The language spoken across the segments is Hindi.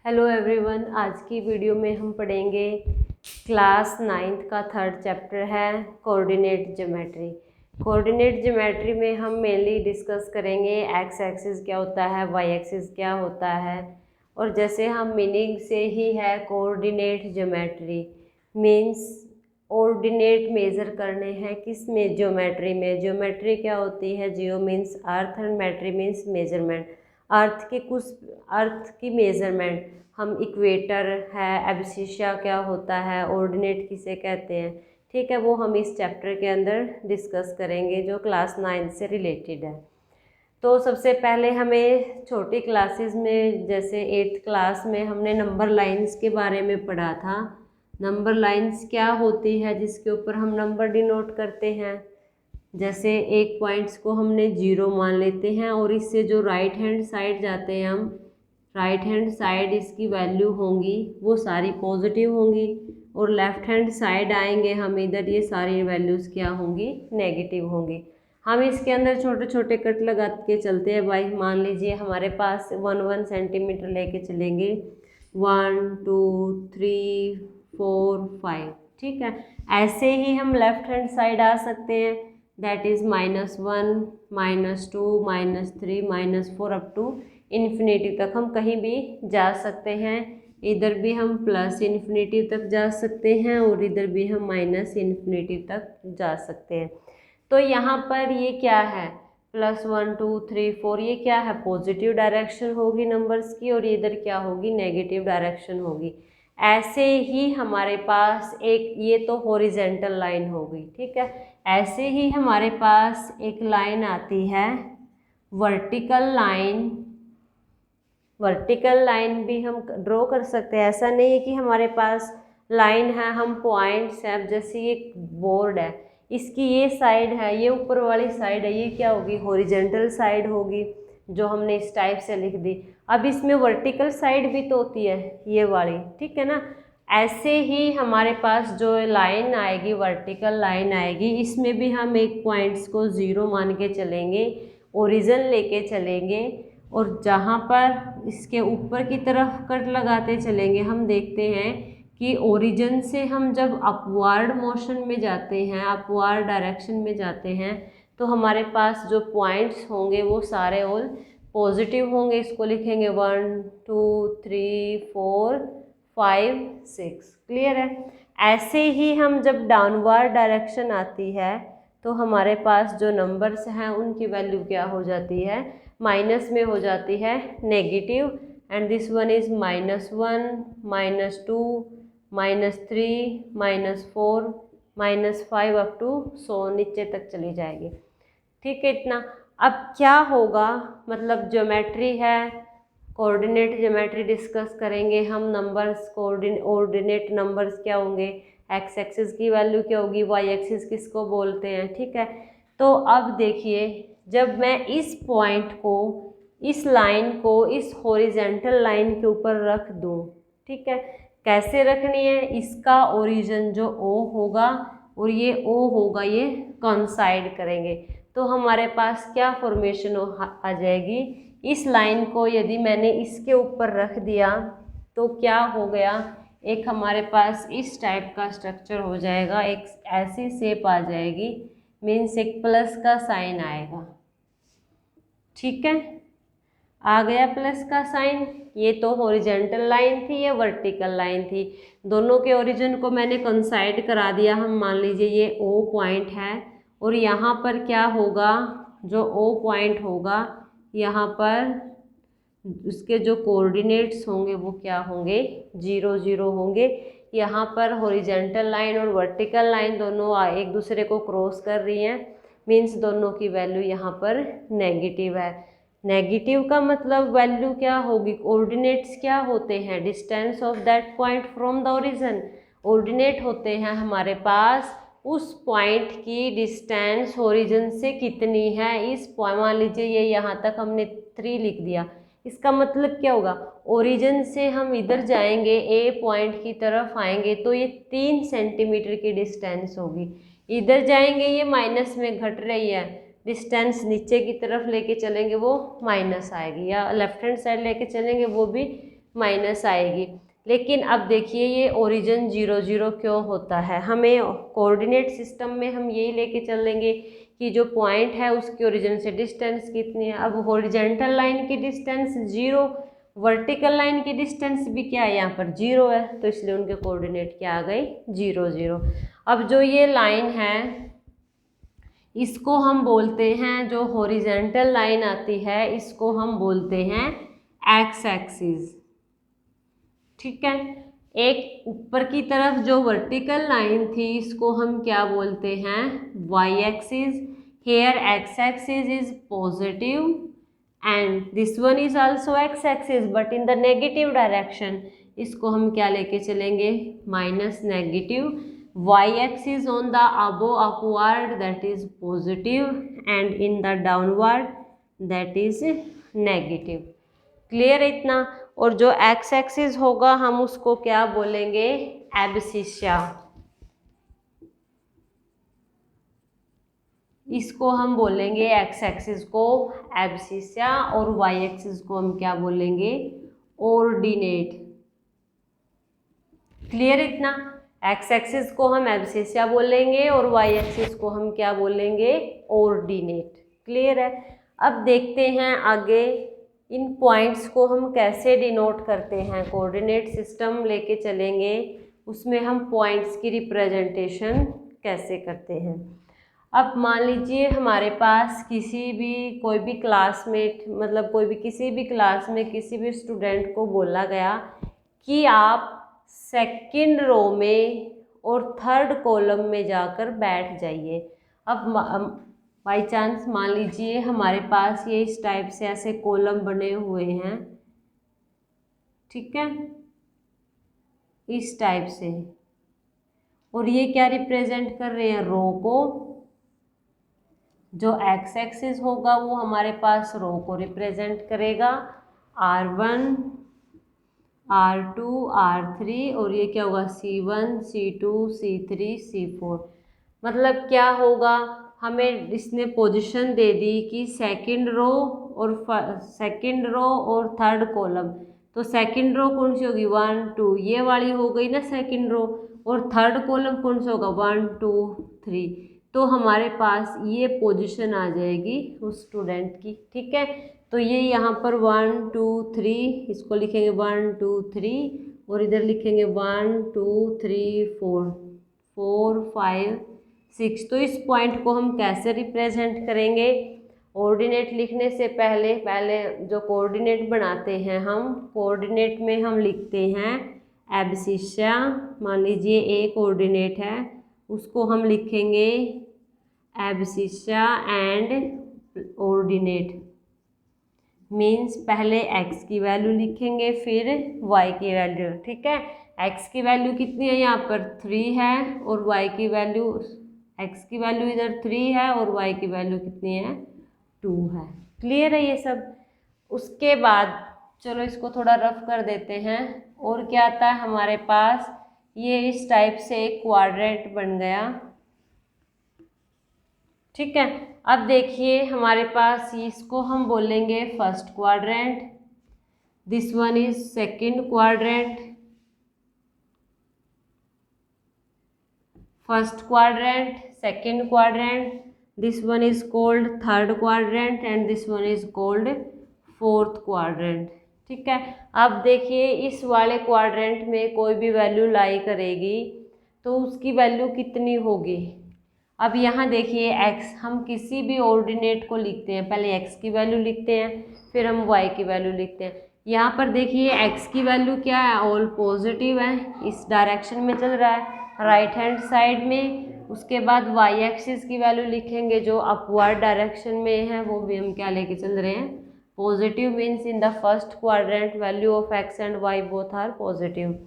हेलो एवरीवन, आज की वीडियो में हम पढ़ेंगे क्लास 9th का 3rd चैप्टर है कोऑर्डिनेट ज्योमेट्री। कोऑर्डिनेट ज्योमेट्री में हम मेनली डिस्कस करेंगे एक्स एक्सिस क्या होता है, वाई एक्सिस क्या होता है। और जैसे हम मीनिंग से ही है coordinate geometry means ordinate measure करने हैं किस में, ज्योमेट्री में। ज्योमेट्री क्या होती है, geo means earth and metry means measurement. Earth की मेज़रमेंट हम इक्वेटर है, एब्सिस्सा क्या होता है, ऑर्डिनेट किसे कहते हैं, ठीक है, वो हम इस चैप्टर के अंदर डिस्कस करेंगे जो क्लास 9 से रिलेटेड है। तो सबसे पहले हमें छोटी क्लासेस में जैसे 8th क्लास में हमने नंबर लाइंस के बारे में पढ़ा था। नंबर लाइंस क्या होती है, जिसके ऊपर हम नंबर डिनोट करते हैं। जैसे एक पॉइंट्स को हमने 0 मान लेते हैं और इससे जो राइट हैंड साइड जाते हैं हम, राइट हैंड साइड इसकी वैल्यू होंगी वो सारी पॉजिटिव होंगी, और लेफ्ट हैंड साइड आएंगे हम इधर, ये सारी वैल्यूज़ क्या होंगी, नेगेटिव होंगी। हम इसके अंदर छोटे छोटे कट लगा के चलते हैं भाई। मान लीजिए हमारे पास 1 सेंटीमीटर लेके चलेंगे, 1 2 3 4 5, ठीक है। ऐसे ही हम लेफ्ट हैंड साइड आ सकते हैं, that is -1 -2 -3 -4 up to infinitive तक हम कहीं भी जा सकते हैं। इधर भी हम प्लस इन्फिनेटिव तक जा सकते हैं और इधर भी हम माइनस इन्फिनेटिव तक जा सकते हैं। तो यहाँ पर ये क्या है, +1 2 3 4, ये क्या है, पॉजिटिव डायरेक्शन होगी नंबर्स की, और इधर क्या होगी, नेगेटिव डायरेक्शन होगी। ऐसे ही हमारे पास एक, ये तो हॉरिजेंटल लाइन होगी, ठीक है। ऐसे ही हमारे पास एक लाइन आती है वर्टिकल लाइन। वर्टिकल लाइन भी हम ड्रॉ कर सकते हैं। ऐसा नहीं है कि हमारे पास लाइन है, हम पॉइंट्स हैं। अब जैसे ये बोर्ड है, इसकी ये साइड है, ये ऊपर वाली साइड है, ये क्या होगी, हॉरिजेंटल साइड होगी, जो हमने इस टाइप से लिख दी। अब इसमें वर्टिकल साइड भी तो होती है, ये वाली, ठीक है ना। ऐसे ही हमारे पास जो लाइन आएगी, वर्टिकल लाइन आएगी, इसमें भी हम एक पॉइंट्स को 0 मान के चलेंगे, ओरिजिन लेके चलेंगे, और जहाँ पर इसके ऊपर की तरफ कट लगाते चलेंगे, हम देखते हैं कि ओरिजिन से हम जब अपवार्ड मोशन में जाते हैं, अपवार्ड डायरेक्शन में जाते हैं, तो हमारे पास जो पॉइंट्स होंगे वो सारे ऑल पॉजिटिव होंगे। इसको लिखेंगे 1 2 3 4 5 6, क्लियर है। ऐसे ही हम जब डाउनवर्ड डायरेक्शन आती है तो हमारे पास जो नंबर्स हैं उनकी वैल्यू क्या हो जाती है, माइनस में हो जाती है, negative. And this one is -1 -2 -3 -4 -5 up to so नीचे तक चली जाएगी, ठीक है, इतना। अब क्या होगा, मतलब ज्योमेट्री है, कोऑर्डिनेट ज्योमेट्री डिस्कस करेंगे हम। नंबर्स ऑर्डिनेट नंबर्स क्या होंगे, एक्स एक्सिस की वैल्यू क्या होगी, वाई एक्सिस किसको बोलते हैं, ठीक है। तो अब देखिए, जब मैं इस पॉइंट को, इस लाइन को इस हॉरिजेंटल लाइन के ऊपर रख दूं, ठीक है, कैसे रखनी है, इसका ओरिजिन जो O होगा और ये O होगा, ये कॉन्साइड करेंगे, तो हमारे पास क्या फॉर्मेशन आ जाएगी। इस लाइन को यदि मैंने इसके ऊपर रख दिया तो क्या हो गया, एक हमारे पास इस टाइप का स्ट्रक्चर हो जाएगा, एक ऐसी शेप आ जाएगी, मीन्स एक प्लस का साइन आएगा, ठीक है, आ गया प्लस का साइन। ये तो हॉरिजेंटल लाइन थी, ये वर्टिकल लाइन थी, दोनों के ओरिजिन को मैंने कंसाइड करा दिया। हम मान लीजिए ये O पॉइंट है, और यहाँ पर क्या होगा, जो O पॉइंट होगा, यहाँ पर उसके जो कोऑर्डिनेट्स होंगे वो क्या होंगे, 0 0 होंगे। यहाँ पर हॉरिजेंटल लाइन और वर्टिकल लाइन दोनों एक दूसरे को क्रॉस कर रही हैं, मीन्स दोनों की वैल्यू यहाँ पर नेगेटिव है। नेगेटिव का मतलब वैल्यू क्या होगी, कोऑर्डिनेट्स क्या होते हैं, distance of that point from the origin. Ordinate होते हैं हमारे पास उस पॉइंट की डिस्टेंस ओरिजिन से कितनी है। इस पॉइंट, मान लीजिए ये यहाँ तक हमने 3 लिख दिया, इसका मतलब क्या होगा, ओरिजिन से हम इधर जाएंगे, A पॉइंट की तरफ आएंगे तो ये 3 सेंटीमीटर की डिस्टेंस होगी। इधर जाएंगे, ये माइनस में घट रही है डिस्टेंस, नीचे की तरफ लेके चलेंगे वो माइनस आएगी, या लेफ्ट हैंड साइड लेके चलेंगे वो भी माइनस आएगी। लेकिन अब देखिए ये ओरिजिन 0 0 क्यों होता है, हमें कोऑर्डिनेट सिस्टम में हम यही लेके चलेंगे कि जो पॉइंट है उसकी ओरिजिन से डिस्टेंस कितनी है। अब हॉरिजॉन्टल लाइन की डिस्टेंस 0, वर्टिकल लाइन की डिस्टेंस भी क्या है, यहाँ पर 0 है, तो इसलिए उनके कोऑर्डिनेट क्या आ गई, 0 0। अब जो ये लाइन है इसको हम बोलते हैं, जो हॉरिजॉन्टल लाइन आती है इसको हम बोलते हैं एक्स एक्सिस। ठीक है, एक ऊपर की तरफ जो वर्टिकल लाइन थी इसको हम क्या बोलते हैं, y axis. Here x axis is positive and this one is also x axis but in the negative direction. इसको हम क्या लेके चलेंगे, minus negative. Y axis on the above upward that is positive and in the downward that is negative. Clear है इतना। और जो एक्स एक्सिस होगा हम उसको क्या बोलेंगे, एब्सिस्सा। इसको हम बोलेंगे एक्स एक्सिस को एब्सिस्सा और वाई एक्सिस को हम क्या बोलेंगे, ऑर्डिनेट। क्लियर इतना। एक्स एक्सिस को हम एब्सिस्सा बोलेंगे और वाई एक्सिस को हम क्या बोलेंगे, ऑर्डिनेट। क्लियर है। अब देखते हैं आगे इन पॉइंट्स को हम कैसे डिनोट करते हैं। कोऑर्डिनेट सिस्टम लेके चलेंगे, उसमें हम पॉइंट्स की रिप्रेजेंटेशन कैसे करते हैं। अब मान लीजिए हमारे पास किसी भी कोई भी क्लासमेट, मतलब कोई भी किसी भी क्लास में किसी भी स्टूडेंट को बोला गया कि आप सेकंड रो में और थर्ड कॉलम में जाकर बैठ जाइए। अब बाई चांस मान लीजिए हमारे पास ये इस टाइप से ऐसे कॉलम बने हुए हैं, ठीक है, इस टाइप से, और ये क्या रिप्रेजेंट कर रहे हैं, रो को। जो एक्स एक्सिस होगा वो हमारे पास रो को रिप्रेजेंट करेगा, R1 R2 R3, और ये क्या होगा, C1 C2 C3 C4। मतलब क्या होगा, हमें इसने पोजीशन दे दी कि सेकंड रो और थर्ड कॉलम। तो सेकंड रो कौन सी होगी, 1 2, ये वाली हो गई ना सेकंड रो, और थर्ड कॉलम कौन सा होगा, 1 2 3। तो हमारे पास ये पोजीशन आ जाएगी उस स्टूडेंट की। ठीक है, तो ये यहाँ पर 1 2 3, इसको लिखेंगे 1 2 3, और इधर लिखेंगे 1 2 3 4 4 5 6। तो इस पॉइंट को हम कैसे रिप्रेजेंट करेंगे, कोऑर्डिनेट लिखने से पहले जो कोऑर्डिनेट बनाते हैं हम, कोऑर्डिनेट में हम लिखते हैं एब्सिस्सा। मान लीजिए ए कोऑर्डिनेट है, उसको हम लिखेंगे एब्सिस्सा एंड ऑर्डिनेट। मीन्स पहले x की वैल्यू लिखेंगे फिर y की वैल्यू। ठीक है, x की वैल्यू कितनी है, यहाँ पर 3 है, और y की वैल्यू, x की वैल्यू इधर 3 है और y की वैल्यू कितनी है, 2 है। क्लियर है ये सब। उसके बाद चलो इसको थोड़ा रफ कर देते हैं। और क्या आता है हमारे पास, ये इस टाइप से एक क्वाड्रेंट बन गया। ठीक है, अब देखिए हमारे पास इसको हम बोलेंगे first quadrant, this one is second quadrant, first quadrant, second quadrant, this one is called third quadrant and this one is called fourth quadrant. ठीक है, अब देखिए इस वाले क्वाड्रेंट में कोई भी वैल्यू लाई करेगी तो उसकी वैल्यू कितनी होगी। अब यहाँ देखिए x, हम किसी भी ऑर्डिनेट को लिखते हैं, पहले x की वैल्यू लिखते हैं फिर हम y की वैल्यू लिखते हैं। यहाँ पर देखिए x की वैल्यू क्या है, ऑल पॉजिटिव है, इस डायरेक्शन में चल रहा है राइट हैंड साइड में। उसके बाद y एक्सिस की वैल्यू लिखेंगे जो अपवर्ड डायरेक्शन में है, वो भी हम क्या लेके चल रहे हैं, positive. Means in the first quadrant value of x and y both are positive.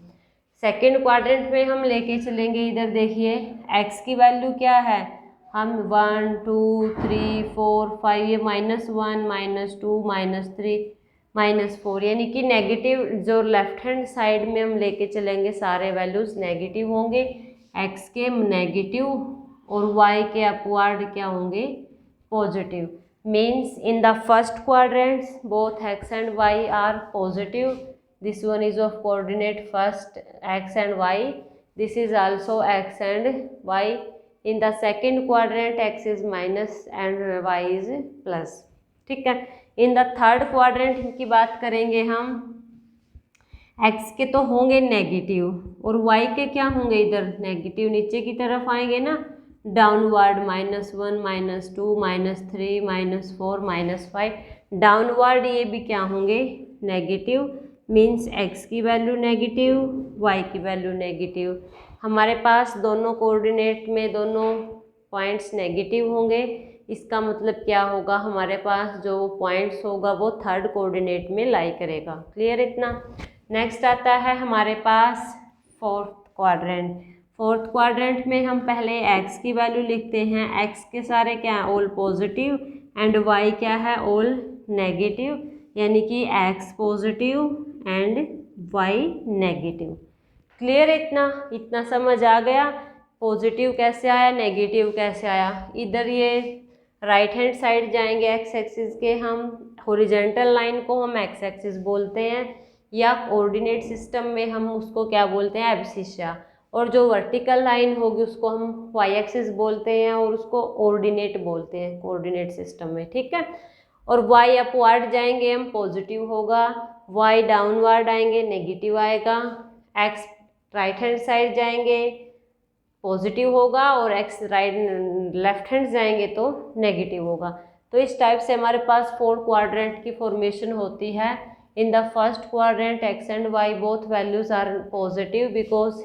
Second quadrant में हम लेके चलेंगे, इधर देखिए x की वैल्यू क्या है, हम 1 2 3 4 5, ये -1 -2 -3 -4, यानी कि नेगेटिव जो लेफ्ट हैंड साइड में हम लेके चलेंगे सारे वैल्यूज नेगेटिव होंगे, x के नेगेटिव और y के अपवर्ड क्या होंगे, positive. Means in the first quadrants both x and y are positive, this one is of coordinate first x and y, this is also x and y. in the second quadrant x is minus and y is plus, ठीक है। in the third quadrant की बात करेंगे हम, x के तो होंगे नेगेटिव और y के क्या होंगे, इधर नेगेटिव नीचे की तरफ आएंगे ना, डाउनवर्ड -1 -2 -3 -4 -5, डाउनवर्ड ये भी क्या होंगे, नेगेटिव, मीन्स x की वैल्यू नेगेटिव, y की वैल्यू नेगेटिव। हमारे पास दोनों कोऑर्डिनेट में दोनों पॉइंट्स नेगेटिव होंगे, इसका मतलब क्या होगा, हमारे पास जो पॉइंट्स होगा वो थर्ड कोऑर्डिनेट में लाई करेगा। क्लियर इतना। नेक्स्ट आता है हमारे पास फोर्थ क्वाड्रेंट। फोर्थ क्वाड्रेंट में हम पहले x की वैल्यू लिखते हैं, x के सारे क्या है, ऑल पॉजिटिव, एंड y क्या है, ऑल नेगेटिव, यानी कि x positive and y negative. Clear इतना समझ आ गया। पॉजिटिव कैसे आया, नेगेटिव कैसे आया। इधर ये राइट हैंड साइड जाएंगे एक्स एक्सिस के, हम हॉरिजॉन्टल लाइन को हम एक्स एक्सिस बोलते हैं, या कोऑर्डिनेट सिस्टम में हम उसको क्या बोलते हैं, एब्सिस्सा, और जो वर्टिकल लाइन होगी उसको हम वाई एक्सिस बोलते हैं और उसको ऑर्डिनेट बोलते हैं कोऑर्डिनेट सिस्टम में, ठीक है। और वाई अपवर्ड जाएंगे हम, पॉजिटिव होगा, वाई डाउनवर्ड आएंगे, नेगेटिव आएगा, एक्स राइट हैंड साइड जाएंगे पॉजिटिव होगा, और एक्स राइट लेफ्ट हैंड जाएंगे तो नेगेटिव होगा। तो इस टाइप से हमारे पास फोर क्वाड्रेंट की फॉर्मेशन होती है। In the first quadrant x and y both values are positive because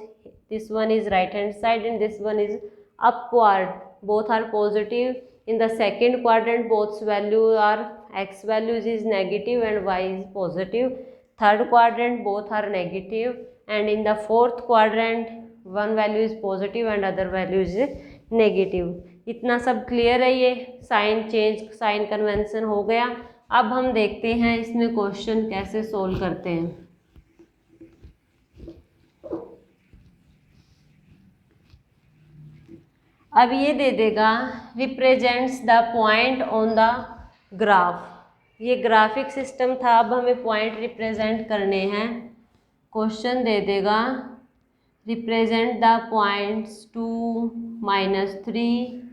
this one is right hand side and this one is upward, both are positive. in the second quadrant both value are, x values is negative and y is positive. third quadrant both are negative, and in the fourth quadrant one value is positive and other value is negative. इतना सब क्लियर है। ये साइन चेंज, साइन कन्वेंशन हो गया। अब हम देखते हैं इसमें क्वेश्चन कैसे सोल्व करते हैं। अब ये दे देगा represents the point on the graph. ये ग्राफिक सिस्टम था, अब हमें पॉइंट रिप्रेजेंट करने हैं। क्वेश्चन दे देगा रिप्रेजेंट द पॉइंट्स 2 -3,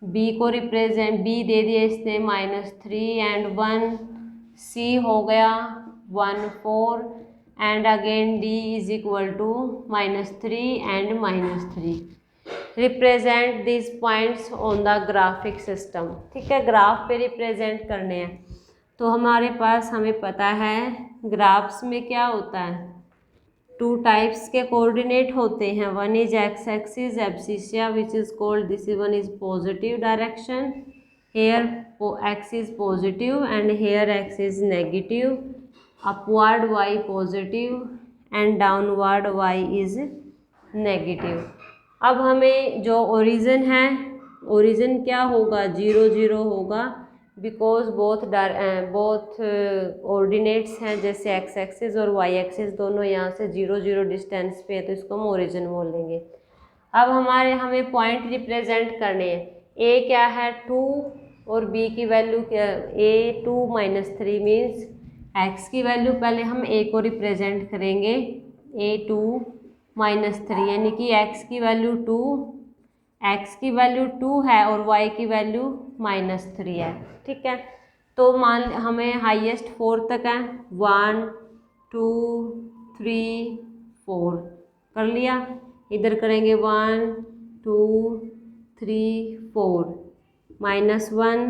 बी को रिप्रेजेंट, बी दे दिया इसने -3 एंड 1, सी हो गया 1 4 and again d is equal to -3 and -3। Represent this points on the graphic system, ठीक है, ग्राफ पे रिप्रेजेंट करने हैं। तो हमारे पास, हमें पता है ग्राफ्स में क्या होता है, टू टाइप्स के कोऑर्डिनेट होते हैं। One is x axis abscissa which is called, this one is positive direction, here x is positive and here x is negative, upward y positive and downward y is negative. अब हमें जो ओरिजिन है, ओरिजिन क्या होगा, 0 0 होगा, बिकॉज बोथ ऑर्डिनेट्स हैं, जैसे एक्स एक्सिस और वाई एक्सिस दोनों यहाँ से 0 0 डिस्टेंस पे है, तो इसको हम ओरिजिन बोल देंगे। अब हमें पॉइंट रिप्रेजेंट करने हैं। ए क्या है 2 और बी की वैल्यू क्या, ए 2 -3 मीन्स एक्स की वैल्यू, पहले हम ए को रिप्रेजेंट करेंगे, ए 2 -3 यानी कि x की वैल्यू 2, x की वैल्यू 2 है और y की वैल्यू -3 है, ठीक है। तो मान हमें हाईएस्ट 4 तक है, 1 2 3 4 कर लिया। इधर करेंगे 1 2 3 4, -1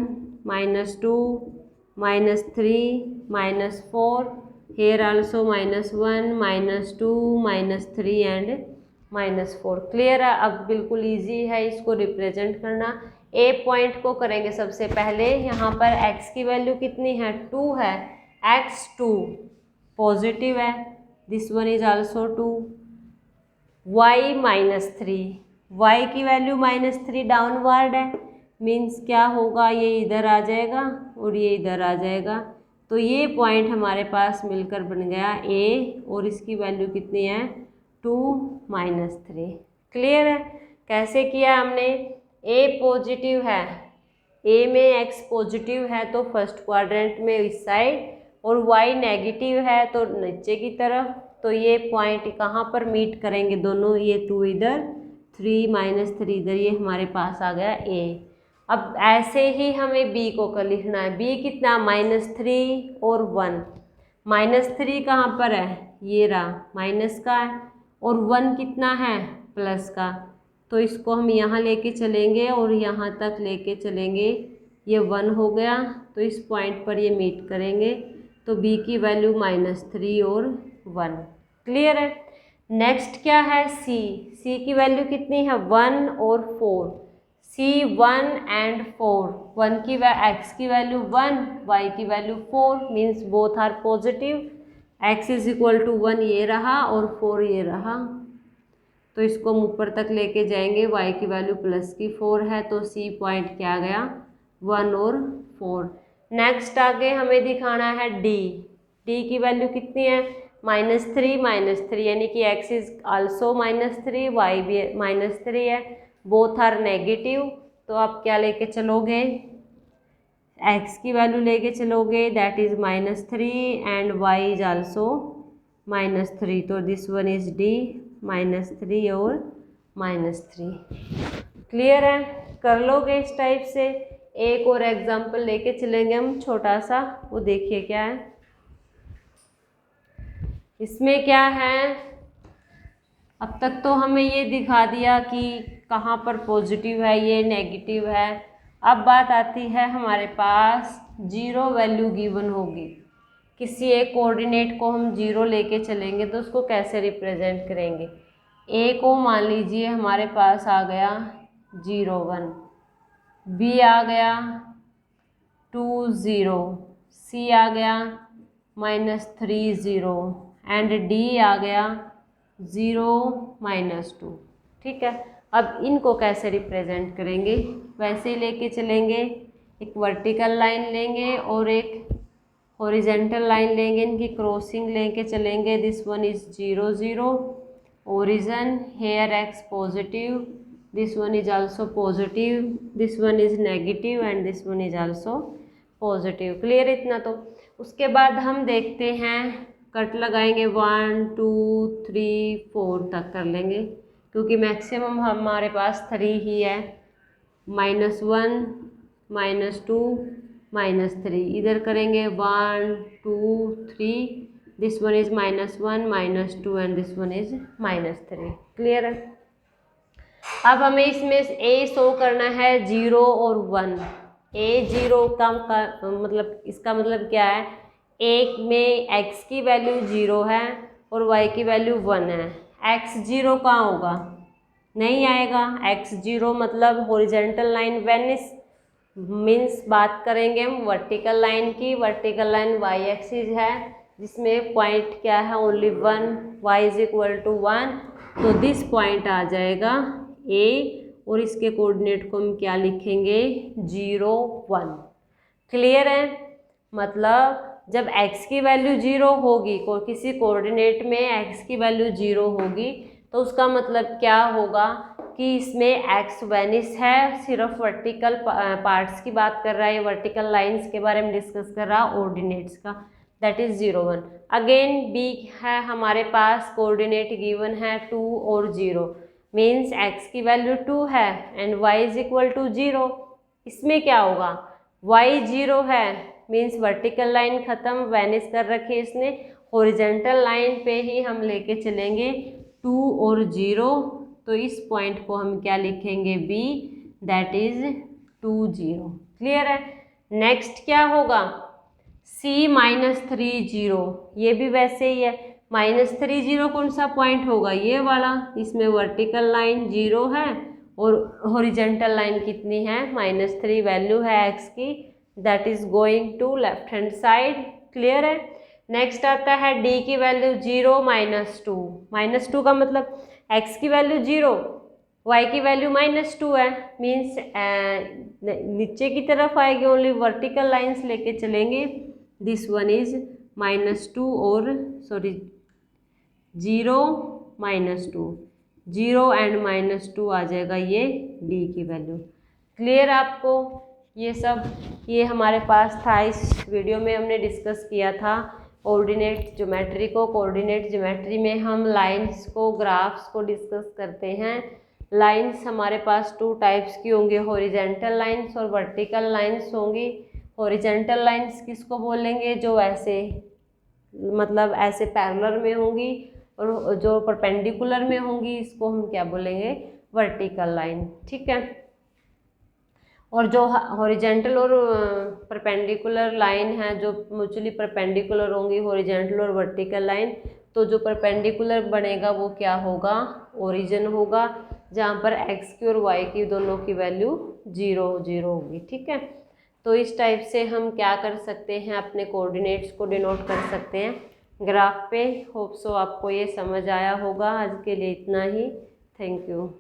-2 -3 -4, here also -1 -2 -3 एंड -4। क्लियर है। अब बिल्कुल इजी है इसको रिप्रेजेंट करना। ए पॉइंट को करेंगे सबसे पहले, यहाँ पर x की वैल्यू कितनी है, 2 है, x2 पॉजिटिव है, this one is also 2, y -3, y की वैल्यू -3 डाउनवर्ड है, मीन्स क्या होगा, ये इधर आ जाएगा और ये इधर आ जाएगा। तो ये पॉइंट हमारे पास मिलकर बन गया ए, और इसकी वैल्यू कितनी है 2 -3। क्लियर है। कैसे किया हमने, ए पॉजिटिव है, ए में एक्स पॉजिटिव है तो फर्स्ट क्वाड्रेंट में इस साइड, और y नेगेटिव है तो नीचे की तरफ, तो ये पॉइंट कहाँ पर मीट करेंगे दोनों, ये 2 इधर 3 - 3 इधर, ये हमारे पास आ गया a। अब ऐसे ही हमें b को कर लिखना है। b कितना, -3 और 1। -3 कहाँ पर है, ये रहा, माइनस का है, और 1 कितना है, प्लस का। तो इसको हम यहाँ लेके चलेंगे और यहाँ तक लेके चलेंगे, ये 1 हो गया, तो इस पॉइंट पर ये मीट करेंगे। तो b की वैल्यू -3 और 1। क्लियर है। नेक्स्ट क्या है, c। c की वैल्यू कितनी है, 1 और 4। c 1 एंड 4, 1 की x की वैल्यू 1, y की value 4, means both are positive. x = 1 ये रहा और 4 ये रहा, तो इसको हम ऊपर तक लेके जाएंगे। y की वैल्यू +4 है, तो c पॉइंट क्या आ गया, 1 और 4। नेक्स्ट आगे हमें दिखाना है d। d की वैल्यू कितनी है, -3 - 3, यानी कि x also -3, y भी -3 है, बोथ आर नेगेटिव। तो आप क्या लेके चलोगे, x की वैल्यू लेके चलोगे, that is -3 and y is also -3, तो दिस वन इज d, -3 और -3। क्लियर है, कर लोगे इस टाइप से। एक और एग्जांपल लेके चलेंगे हम छोटा सा, वो देखिए क्या है इसमें। क्या है, अब तक तो हमें ये दिखा दिया कि कहाँ पर पॉजिटिव है, ये नेगेटिव है। अब बात आती है हमारे पास 0 वैल्यू गिवन होगी, किसी एक कोऑर्डिनेट को हम 0 लेके चलेंगे तो उसको कैसे रिप्रेजेंट करेंगे। a को मान लीजिए हमारे पास आ गया 0 1, b आ गया 2 0, c आ गया -3 0 एंड d आ गया 0 -2। ठीक है, अब इनको कैसे रिप्रेजेंट करेंगे, वैसे ही लेके चलेंगे। एक वर्टिकल लाइन लेंगे और एक हॉरिजेंटल लाइन लेंगे, इनकी क्रॉसिंग लेके चलेंगे। This one is 0 0, origin here x positive, this one is also positive, this one is negative and this one is also positive. Clear इतना तो। उसके बाद हम देखते हैं, कट लगाएंगे 1 2 3 4 तक कर लेंगे, क्योंकि मैक्सिमम हमारे पास 3 ही है। -1 -2 -3 इधर करेंगे 1 2 3, this one is -1 -2 and this one is -3। Clear है। अब हमें इसमें a शो करना है 0 और 1। a 0 का मतलब, इसका मतलब क्या है, एक में x की वैल्यू 0 है और y की वैल्यू 1 है। x 0 कहाँ होगा, नहीं आएगा। x 0 मतलब हॉरिजेंटल लाइन वेनिस, मीन्स बात करेंगे हम वर्टिकल लाइन की। वर्टिकल लाइन y एक्सिस है, जिसमें पॉइंट क्या है, ओनली 1, y = 1, तो दिस पॉइंट आ जाएगा a, और इसके कोऑर्डिनेट को हम क्या लिखेंगे, 0 1। क्लियर है। मतलब जब x की वैल्यू 0 होगी, किसी कोऑर्डिनेट में x की वैल्यू 0 होगी, तो उसका मतलब क्या होगा कि इसमें x वेनिस है। सिर्फ वर्टिकल पार्ट्स की बात कर रहा है, वर्टिकल लाइंस के बारे में डिस्कस कर रहा है, ऑर्डिनेट्स का, दैट इज 0 1। अगेन b है हमारे पास, कोऑर्डिनेट गिवन है 2 और 0, मीन्स x की वैल्यू 2 है एंड y = 0। इसमें क्या होगा, y 0 है, मीन्स वर्टिकल लाइन खत्म, वेनिस कर रखी है इसने। हॉरिजेंटल लाइन पे ही हम लेके चलेंगे 2 और 0, तो इस पॉइंट को हम क्या लिखेंगे, b, दैट इज 2 0। क्लियर है। नेक्स्ट क्या होगा, c -3 0, ये भी वैसे ही है। -3 0 कौन सा पॉइंट होगा, ये वाला, इसमें वर्टिकल लाइन 0 है और हॉरिजेंटल लाइन कितनी है, -3 वैल्यू है x की, that is going to left hand side. Clear है। नेक्स्ट आता है d की वैल्यू 0 -2। -2 का मतलब x की वैल्यू 0, y की वैल्यू -2 है, मीन्स नीचे की तरफ आएगी, ओनली वर्टिकल लाइंस लेके चलेंगे। दिस वन इज -2 और 0 -2, 0 एंड -2 आ जाएगा ये d की वैल्यू। क्लियर आपको। ये हमारे पास था। इस वीडियो में हमने डिस्कस किया था कोऑर्डिनेट ज्योमेट्री को। कोऑर्डिनेट ज्योमेट्री में हम लाइंस को, ग्राफ्स को डिस्कस करते हैं। लाइंस हमारे पास 2 टाइप्स की होंगी, हॉरिजेंटल लाइंस और वर्टिकल लाइंस होंगी। हॉरिजेंटल लाइंस किसको बोलेंगे? जो ऐसे मतलब ऐसे पैरेलल में होंगी, और जो परपेंडिकुलर में होंगी इसको हम क्या बोलेंगे? Vertical line. ठीक है। और जो हॉरिजेंटल और परपेंडिकुलर लाइन है, जो म्यूचुअली परपेंडिकुलर होंगी, हॉरिजेंटल और वर्टिकल लाइन, तो जो परपेंडिकुलर बनेगा वो क्या होगा? ओरिजिन होगा, जहाँ पर एक्स की और वाई की दोनों की वैल्यू 0 0 होगी। ठीक है। तो इस टाइप से हम क्या कर सकते हैं? अपने कोऑर्डिनेट्स को डिनोट कर सकते हैं ग्राफ पे। होप सो आपको ये समझ आया होगा। आज के लिए इतना ही। Thank you.